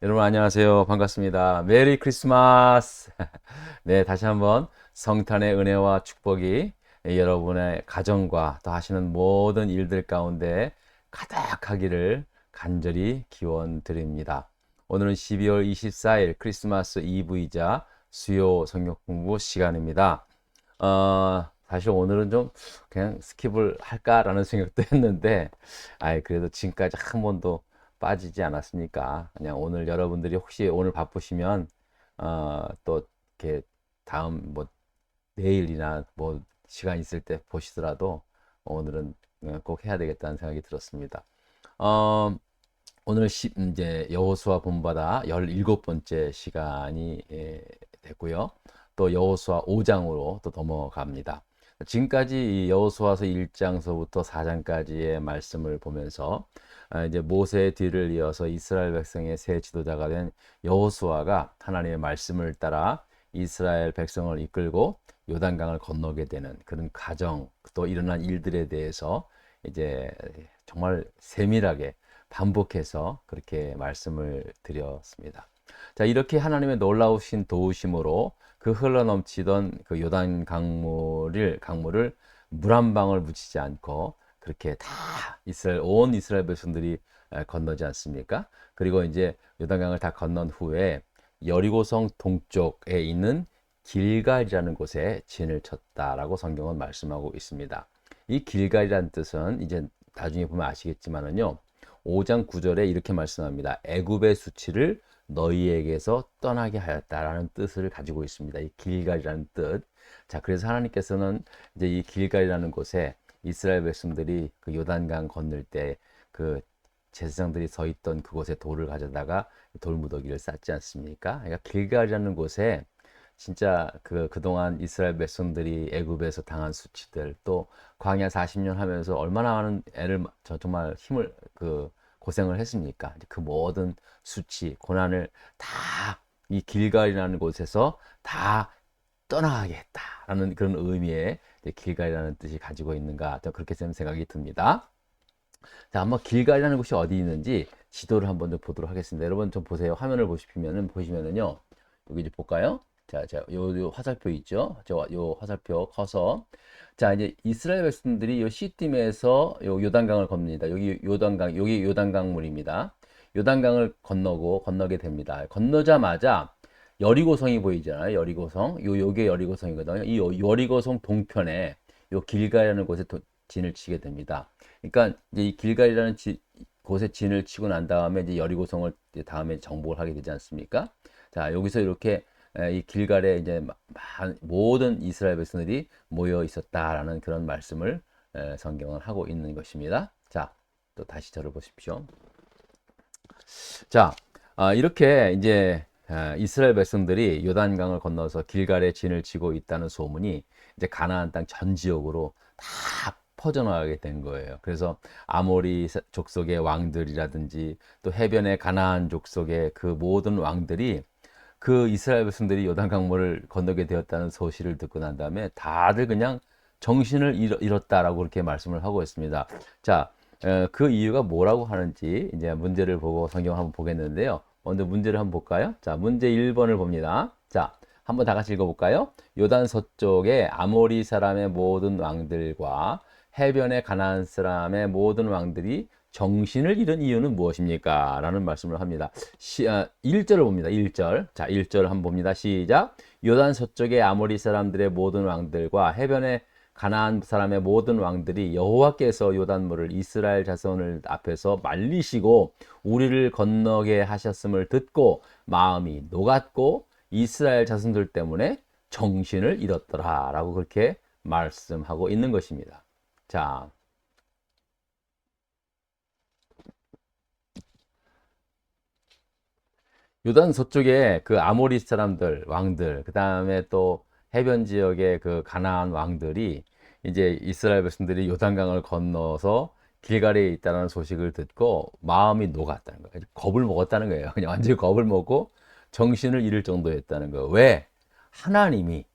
여러분 안녕하세요. 반갑습니다. 메리 크리스마스. 네, 다시 한번 성탄의 은혜와 축복이 여러분의 가정과 또 하시는 모든 일들 가운데 가득하기를 간절히 기원 드립니다. 오늘은 12월 24일 크리스마스 이브이자 수요 성경 공부 시간입니다. 사실 오늘은 좀 그냥 스킵을 할까라는 생각도 했는데, 그래도 지금까지 한 번도 빠지지 않았으니까, 그냥 오늘 여러분들이 혹시 오늘 바쁘시면, 또 이렇게 다음 뭐 내일이나 뭐 시간 있을 때 보시더라도 오늘은 꼭 해야 되겠다는 생각이 들었습니다. 어, 오늘 이제 여호수아 본받아 17번째 시간이 됐고요. 또 여호수아 5장으로 또 넘어갑니다. 지금까지 이 여호수아서 1장서부터 4장까지의 말씀을 보면서 이제 모세의 뒤를 이어서 이스라엘 백성의 새 지도자가 된 여호수아가 하나님의 말씀을 따라 이스라엘 백성을 이끌고 요단강을 건너게 되는 그런 과정, 또 일어난 일들에 대해서 이제 정말 세밀하게 반복해서 그렇게 말씀을 드렸습니다. 자, 이렇게 하나님의 놀라우신 도우심으로 그 흘러넘치던 그 요단 강물을 물 한 방울 묻히지 않고 그렇게 다 온 이스라엘 백성들이 건너지 않습니까? 그리고 이제 요단강을 다 건넌 후에 여리고성 동쪽에 있는 길갈이라는 곳에 진을 쳤다라고 성경은 말씀하고 있습니다. 이 길갈이라는 뜻은 이제 나중에 보면 아시겠지만은요. 5장 9절에 이렇게 말씀합니다. 애굽의 수치를 너희에게서 떠나게 하였다라는 뜻을 가지고 있습니다. 이 길갈이라는 뜻. 자, 그래서 하나님께서는 이제 이 길갈이라는 곳에 이스라엘 백성들이 그 요단강 건널 때 그 제사장들이 서 있던 그곳에 돌을 가져다가 돌무더기를 쌓지 않습니까? 그러니까 길갈이라는 곳에 진짜 그동안 이스라엘 백성들이 애굽에서 당한 수치들, 또 광야 40년 하면서 얼마나 많은 정말 힘을 고생을 했습니까? 그 모든 수치, 고난을 다 이 길갈이라는 곳에서 다 떠나게 했다라는 그런 의미의 길갈이라는 뜻이 가지고 있는가, 그렇게 생각이 듭니다. 자, 한번 길갈이라는 곳이 어디 있는지 지도를 한번 좀 보도록 하겠습니다. 여러분 좀 보세요. 화면을 보시면은요. 여기 이제 볼까요? 자, 요 화살표 있죠? 요 화살표 커서. 자, 이제 이스라엘 백성들이 요 시딤에서 요 요단강을 건넙니다. 여기 요단강물입니다. 요단강을 건너게 됩니다. 건너자마자 여리고성이 보이잖아요. 여리고성. 요게 여리고성이거든요. 이 여리고성 동편에 요 길갈이라는 곳에 진을 치게 됩니다. 그러니까 이제 이 길갈이라는 곳에 진을 치고 난 다음에 이제 여리고성을 이제 다음에 정복을 하게 되지 않습니까? 자, 여기서 이렇게 이 길갈에 이제 모든 이스라엘 백성들이 모여 있었다라는 그런 말씀을 성경은 하고 있는 것입니다. 자, 또 다시 저를 보십시오. 자, 이렇게 이제 이스라엘 백성들이 요단강을 건너서 길갈에 진을 치고 있다는 소문이 이제 가나안 땅 전 지역으로 다 퍼져나가게 된 거예요. 그래서 아모리 족속의 왕들이라든지 또 해변의 가나안 족속의 그 모든 왕들이 그 이스라엘 백성들이 요단강물을 건너게 되었다는 소식을 듣고 난 다음에 다들 그냥 정신을 잃었다라고 그렇게 말씀을 하고 있습니다. 자, 그 이유가 뭐라고 하는지 이제 문제를 보고 성경을 한번 보겠는데요. 먼저 문제를 한번 볼까요? 자, 문제 1번을 봅니다. 자, 한번 다 같이 읽어볼까요? 요단 서쪽에 아모리 사람의 모든 왕들과 해변의 가나안 사람의 모든 왕들이 정신을 잃은 이유는 무엇입니까? 라는 말씀을 합니다. 1절을 봅니다. 1절. 자, 1절 한번 봅니다. 시작. 요단 서쪽의 아모리 사람들의 모든 왕들과 해변의 가나안 사람의 모든 왕들이 여호와께서 요단물을 이스라엘 자손을 앞에서 말리시고 우리를 건너게 하셨음을 듣고 마음이 녹았고 이스라엘 자손들 때문에 정신을 잃었더라 라고 그렇게 말씀하고 있는 것입니다. 자, 요단 서쪽에 그 아모리 사람들 왕들, 그 다음에 또 해변 지역의 그 가나안 왕들이 이제 이스라엘 백성들이 요단강을 건너서 길갈에 있다는 소식을 듣고 마음이 녹았다는 거예요. 겁을 먹었다는 거예요. 그냥 완전히 겁을 먹고 정신을 잃을 정도였다는 거예요. 왜? 하나님이,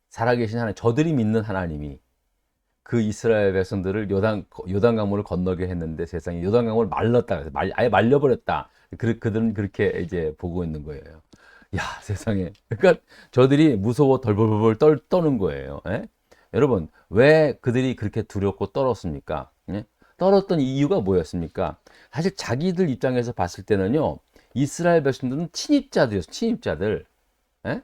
살아계신 하나님, 저들이 믿는 하나님이 그 이스라엘 백성들을 요단강물을 건너게 했는데 세상에 요단강물을 말렸다. 아예 말려버렸다. 그들은 그렇게 이제 보고 있는 거예요. 야, 세상에. 그러니까 저들이 무서워 덜벌벌 떠는 거예요. 예? 여러분, 왜 그들이 그렇게 두렵고 떨었습니까? 예? 떨었던 이유가 뭐였습니까? 사실 자기들 입장에서 봤을 때는요, 이스라엘 백성들은 침입자들이었어요. 침입자들. 예?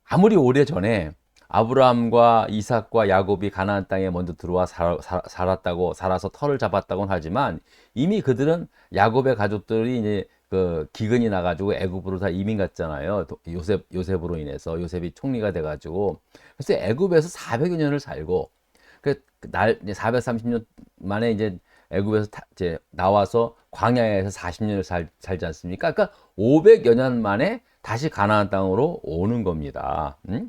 아무리 오래전에 아브라함과 이삭과 야곱이 가나안 땅에 먼저 들어와 살아서 터를 잡았다고는 하지만 이미 그들은 야곱의 가족들이 이제 그 기근이 나가지고 애굽으로 다 이민 갔잖아요. 요셉으로 인해서 요셉이 총리가 돼가지고 그래서 애굽에서 400여 년을 살고 그날 430년 만에 이제 애굽에서 이제 나와서 광야에서 40년을 살지 않습니까? 그러니까 500여 년 만에 다시 가나안 땅으로 오는 겁니다. 응?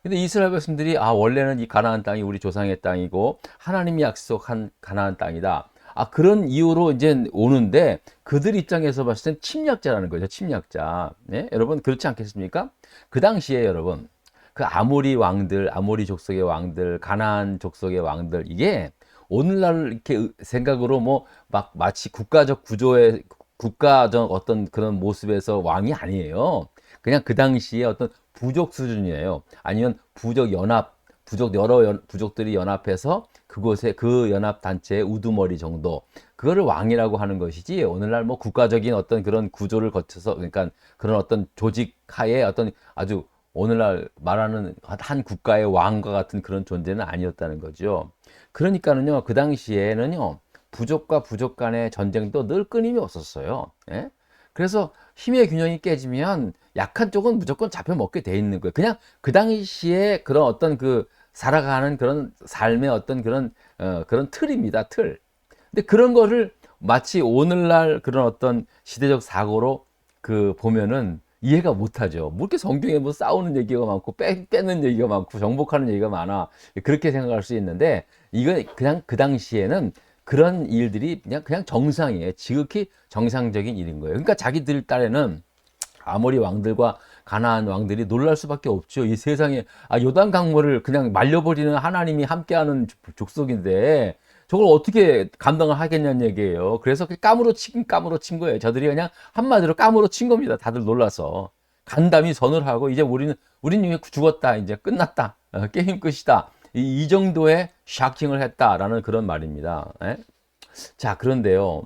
근데 이스라엘 백성들이 원래는 이 가나안 땅이 우리 조상의 땅이고 하나님이 약속한 가나안 땅이다. 그런 이유로 이제 오는데 그들 입장에서 봤을 땐 침략자라는 거죠. 침략자. 네? 여러분 그렇지 않겠습니까? 그 당시에 여러분 그 아모리 왕들, 아모리 족속의 왕들, 가나안 족속의 왕들 이게 오늘날 이렇게 생각으로 뭐 막 마치 국가적 구조의 국가적 어떤 그런 모습에서 왕이 아니에요. 그냥 그 당시에 어떤 부족 수준이에요. 아니면 여러 부족들이 연합해서 그곳에 그 연합 단체의 우두머리 정도. 그거를 왕이라고 하는 것이지 오늘날 뭐 국가적인 어떤 그런 구조를 거쳐서 그러니까 그런 어떤 조직 하에 어떤 아주 오늘날 말하는 한 국가의 왕과 같은 그런 존재는 아니었다는 거죠. 그러니까는요, 그 당시에는요, 부족과 부족 간의 전쟁도 늘 끊임이 없었어요. 예? 그래서 힘의 균형이 깨지면 약한 쪽은 무조건 잡혀먹게 돼 있는 거예요. 그냥 그 당시에 그런 어떤 그 살아가는 그런 삶의 어떤 그런 틀입니다. 틀. 근데 그런 거를 마치 오늘날 그런 어떤 시대적 사고로 그 보면은 이해가 못하죠. 뭐 이렇게 성경에 뭐 싸우는 얘기가 많고 뺏는 얘기가 많고 정복하는 얘기가 많아. 그렇게 생각할 수 있는데 이건 그냥 그 당시에는 그런 일들이 그냥 정상이에요. 지극히 정상적인 일인 거예요. 그러니까 자기들 딸에는 아모리 왕들과 가나안 왕들이 놀랄 수밖에 없죠. 이 세상에 요단 강물을 그냥 말려버리는 하나님이 함께하는 족속인데 저걸 어떻게 감당을 하겠냐는 얘기예요. 그래서 까무러 친 거예요. 저들이 그냥 한마디로 까무러 친 겁니다. 다들 놀라서 간담이 선을 하고 이제 우리는 이미 죽었다. 이제 끝났다. 게임 끝이다. 이 정도의 샤킹을 했다라는 그런 말입니다. 에? 자, 그런데요.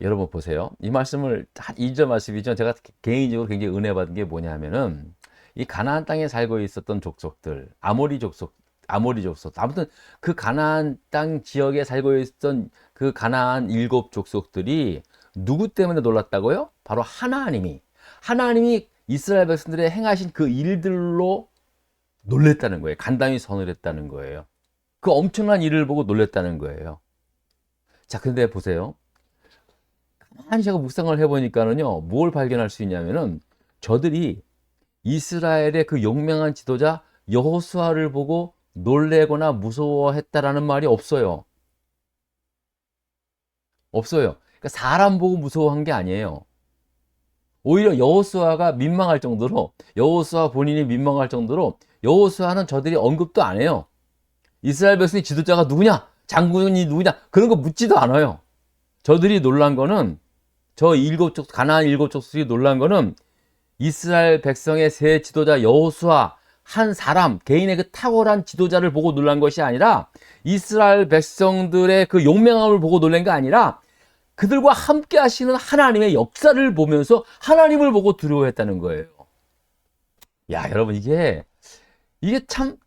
여러분 보세요. 이 말씀을 한 2절 말씀이죠. 제가 개인적으로 굉장히 은혜 받은 게 뭐냐면은 이 가나안 땅에 살고 있었던 족속들, 아모리 족속, 아무튼 그 가나안 땅 지역에 살고 있었던 그 가나안 7족속들이 누구 때문에 놀랐다고요? 바로 하나님이 이스라엘 백성들의 행하신 그 일들로 놀랬다는 거예요. 간담이 선을 했다는 거예요. 그 엄청난 일을 보고 놀랬다는 거예요. 자, 근데 보세요. 가만히 제가 묵상을 해보니까는요, 뭘 발견할 수 있냐면은 저들이 이스라엘의 그 용맹한 지도자 여호수아를 보고 놀래거나 무서워했다라는 말이 없어요. 없어요. 그러니까 사람 보고 무서워한 게 아니에요. 오히려 여호수아가 민망할 정도로 여호수아 본인이 민망할 정도로 여호수아는 저들이 언급도 안 해요. 이스라엘 백성의 지도자가 누구냐? 장군이 누구냐? 그런 거 묻지도 않아요. 저들이 놀란 거는 가나안 7족속이 놀란 거는 이스라엘 백성의 새 지도자 여호수아 한 사람 개인의 그 탁월한 지도자를 보고 놀란 것이 아니라 이스라엘 백성들의 그 용맹함을 보고 놀란 게 아니라 그들과 함께 하시는 하나님의 역사를 보면서 하나님을 보고 두려워했다는 거예요. 야, 여러분 이게 참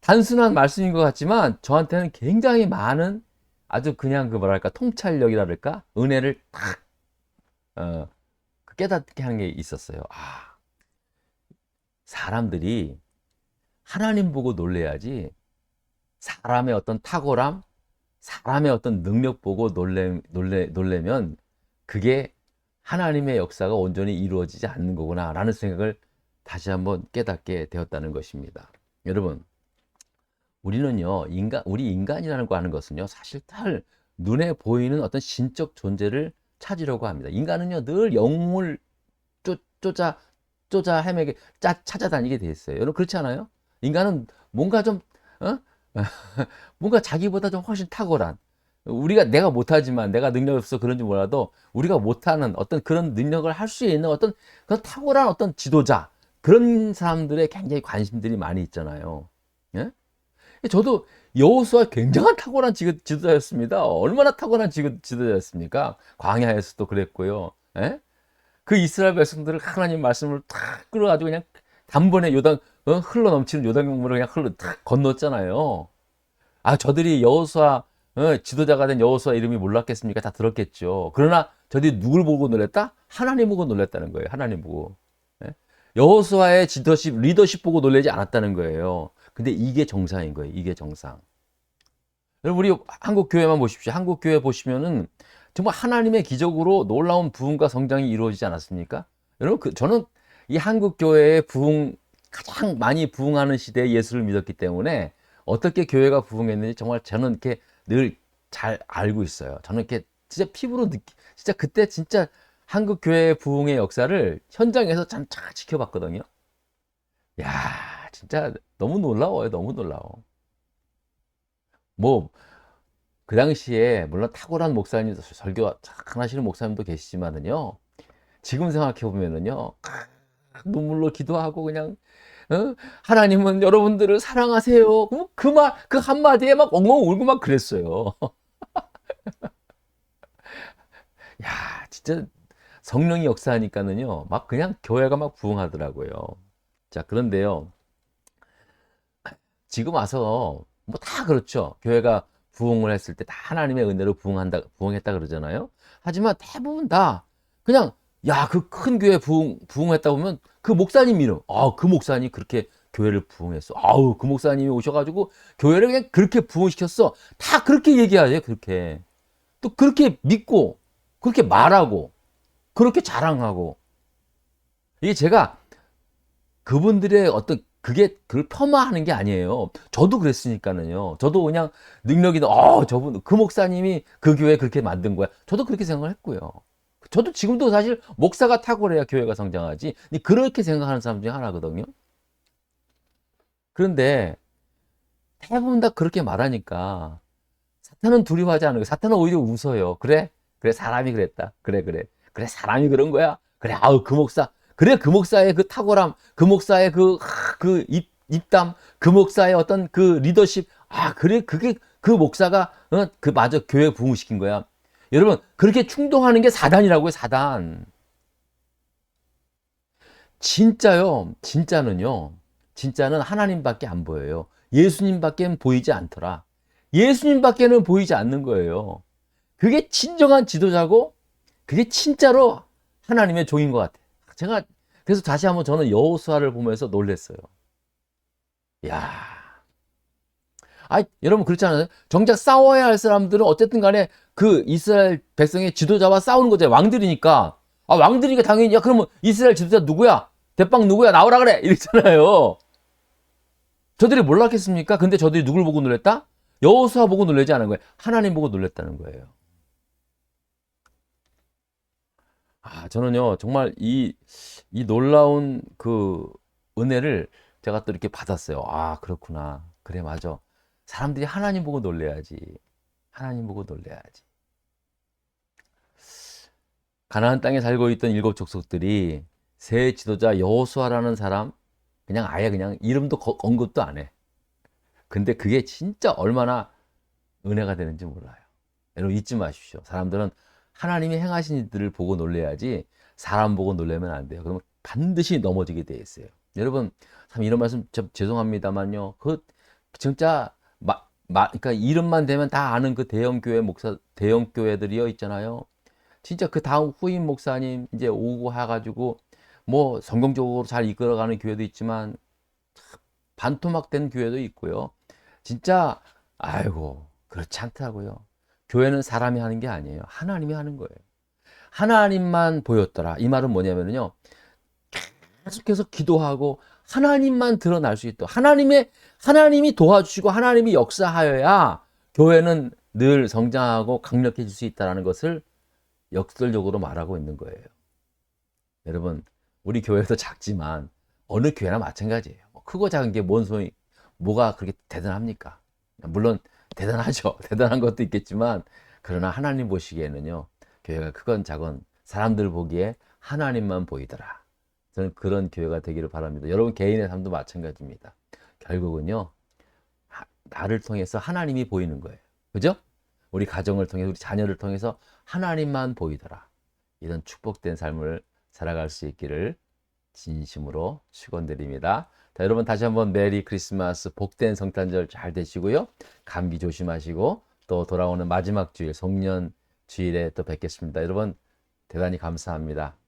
단순한 말씀인 것 같지만 저한테는 굉장히 많은 아주 그냥 그 뭐랄까 통찰력이랄까 은혜를 딱 깨닫게 하는 게 있었어요. 사람들이 하나님 보고 놀래야지 사람의 어떤 탁월함, 사람의 어떤 능력 보고 놀래면 그게 하나님의 역사가 온전히 이루어지지 않는 거구나 라는 생각을 다시 한번 깨닫게 되었다는 것입니다. 여러분, 우리는요, 우리 인간이라는 거 하는 것은요, 사실 잘 눈에 보이는 어떤 신적 존재를 찾으려고 합니다. 인간은요, 늘 영웅을 쫓아 헤매게 찾아다니게 돼 있어요. 여러분 그렇지 않아요? 인간은 뭔가 좀 뭔가 자기보다 좀 훨씬 탁월한, 내가 못하지만, 내가 능력이 없어 그런지 몰라도 우리가 못하는 어떤 그런 능력을 할 수 있는 어떤 그런 탁월한 어떤 지도자, 그런 사람들의 굉장히 관심들이 많이 있잖아요. 예? 저도 여호수아 굉장한 탁월한 지도자였습니다. 얼마나 탁월한 지도자였습니까? 광야에서도 그랬고요. 예? 그 이스라엘 백성들을 하나님 말씀을 탁 끌어가지고 그냥 단번에 흘러 넘치는 요단강물을 그냥 탁 건넜잖아요. 저들이 여호수아, 지도자가 된 여호수아 이름이 몰랐겠습니까? 다 들었겠죠. 그러나 저들이 누굴 보고 놀랬다? 하나님 보고 놀랬다는 거예요. 하나님 보고. 예? 여호수아의 리더십 보고 놀라지 않았다는 거예요. 근데 이게 정상인 거예요. 이게 정상. 여러분, 우리 한국 교회만 보십시오. 한국 교회 보시면은 정말 하나님의 기적으로 놀라운 부흥과 성장이 이루어지지 않았습니까? 여러분, 저는 이 한국 교회의 가장 많이 부흥하는 시대에 예수를 믿었기 때문에 어떻게 교회가 부흥했는지 정말 저는 이렇게 늘 잘 알고 있어요. 저는 이렇게 진짜 피부로 진짜 그때 진짜 한국 교회의 부흥의 역사를 현장에서 참 잘 지켜봤거든요. 야, 진짜 너무 놀라워요. 너무 놀라워. 뭐, 그 당시에 물론 탁월한 목사님, 설교 착 하시는 목사님도 계시지만은요. 지금 생각해 보면은요. 눈물로 기도하고 그냥, 하나님은 여러분들을 사랑하세요. 그 한마디에 막 엉엉 울고 막 그랬어요. 야, 진짜 성령이 역사하니까는요. 막 그냥 교회가 막 부흥하더라고요. 자, 그런데요. 지금 와서 뭐 다 그렇죠. 교회가 부흥을 했을 때 다 하나님의 은혜로 부흥했다 그러잖아요. 하지만 대부분 다 그냥, 야, 그 큰 교회 부흥했다 보면 그 목사님 이름, 그 목사님이 그렇게 교회를 부흥했어. 그 목사님이 오셔가지고 교회를 그냥 그렇게 부흥시켰어. 다 그렇게 얘기하죠. 그렇게. 또 그렇게 믿고, 그렇게 말하고, 그렇게 자랑하고. 이게 제가 그분들의 어떤 그걸 폄하하는 게 아니에요. 저도 그랬으니까는요. 저도 그냥 능력이 저분 그 목사님이 그 교회 그렇게 만든 거야. 저도 그렇게 생각을 했고요. 저도 지금도 사실 목사가 탁월해야 교회가 성장하지. 근데 그렇게 생각하는 사람 중에 하나거든요. 그런데 대부분 다 그렇게 말하니까 사탄은 두려워하지 않아요. 사탄은 오히려 웃어요. 그래? 그래, 사람이 그랬다. 그래, 그래. 그래, 사람이 그런 거야. 그래, 그 목사. 그래, 그 목사의 그 탁월함, 그 목사의 입담, 그 목사의 어떤 그 리더십. 그래, 그 목사가, 마저 교회 부흥시킨 거야. 여러분, 그렇게 충동하는 게 사단이라고요, 사단. 진짜는 하나님밖에 안 보여요. 예수님밖에 보이지 않더라. 예수님밖에는 보이지 않는 거예요. 그게 진정한 지도자고, 그게 진짜로 하나님의 종인 것 같아요. 제가 그래서 다시 한번 저는 여호수아를 보면서 놀랐어요. 야, 여러분 그렇지 않아요? 정작 싸워야 할 사람들은 어쨌든 간에 그 이스라엘 백성의 지도자와 싸우는 거잖아요. 왕들이니까. 왕들이니까 당연히, 야, 그러면 이스라엘 지도자 누구야? 대빵 누구야? 나오라 그래! 이랬잖아요. 저들이 몰랐겠습니까? 근데 저들이 누굴 보고 놀랬다? 여호수아 보고 놀라지 않은 거예요. 하나님 보고 놀랬다는 거예요. 저는요, 정말 이 놀라운 그 은혜를 제가 또 이렇게 받았어요. 그렇구나. 그래, 맞아. 사람들이 하나님 보고 놀래야지. 하나님 보고 놀래야지. 가나안 땅에 살고 있던 일곱 족속들이 새 지도자 여호수아라는 사람, 그냥 아예 그냥 이름도 언급도 안 해. 근데 그게 진짜 얼마나 은혜가 되는지 몰라요. 여러분 잊지 마십시오. 사람들은 하나님이 행하신 일들을 보고 놀래야지 사람 보고 놀래면 안 돼요. 그러면 반드시 넘어지게 돼 있어요. 여러분, 참 이런 말씀 죄송합니다만요. 진짜 그러니까 이름만 되면 다 아는 그 대형 교회들이요 있잖아요. 진짜 그 다음 후임 목사님 이제 오고 해가지고 뭐 성경적으로 잘 이끌어가는 교회도 있지만 반토막된 교회도 있고요. 진짜 아이고 그렇지 않더라고요. 교회는 사람이 하는 게 아니에요. 하나님이 하는 거예요. 하나님만 보였더라. 이 말은 뭐냐면요. 계속해서 기도하고 하나님만 드러날 수 있도록 하나님이 도와주시고 하나님이 역사하여야 교회는 늘 성장하고 강력해질 수 있다는 것을 역설적으로 말하고 있는 거예요. 여러분, 우리 교회도 작지만 어느 교회나 마찬가지예요. 크고 작은 게 뭐가 그렇게 대단합니까? 물론 대단하죠. 대단한 것도 있겠지만 그러나 하나님 보시기에는요. 교회가 크건 작건 사람들 보기에 하나님만 보이더라. 저는 그런 교회가 되기를 바랍니다. 여러분 개인의 삶도 마찬가지입니다. 결국은요. 나를 통해서 하나님이 보이는 거예요. 그죠? 우리 가정을 통해서 우리 자녀를 통해서 하나님만 보이더라. 이런 축복된 삶을 살아갈 수 있기를 진심으로 축원드립니다. 자, 여러분 다시 한번 메리 크리스마스 복된 성탄절 잘 되시고요. 감기 조심하시고 또 돌아오는 마지막 주일 송년 주일에 또 뵙겠습니다. 여러분 대단히 감사합니다.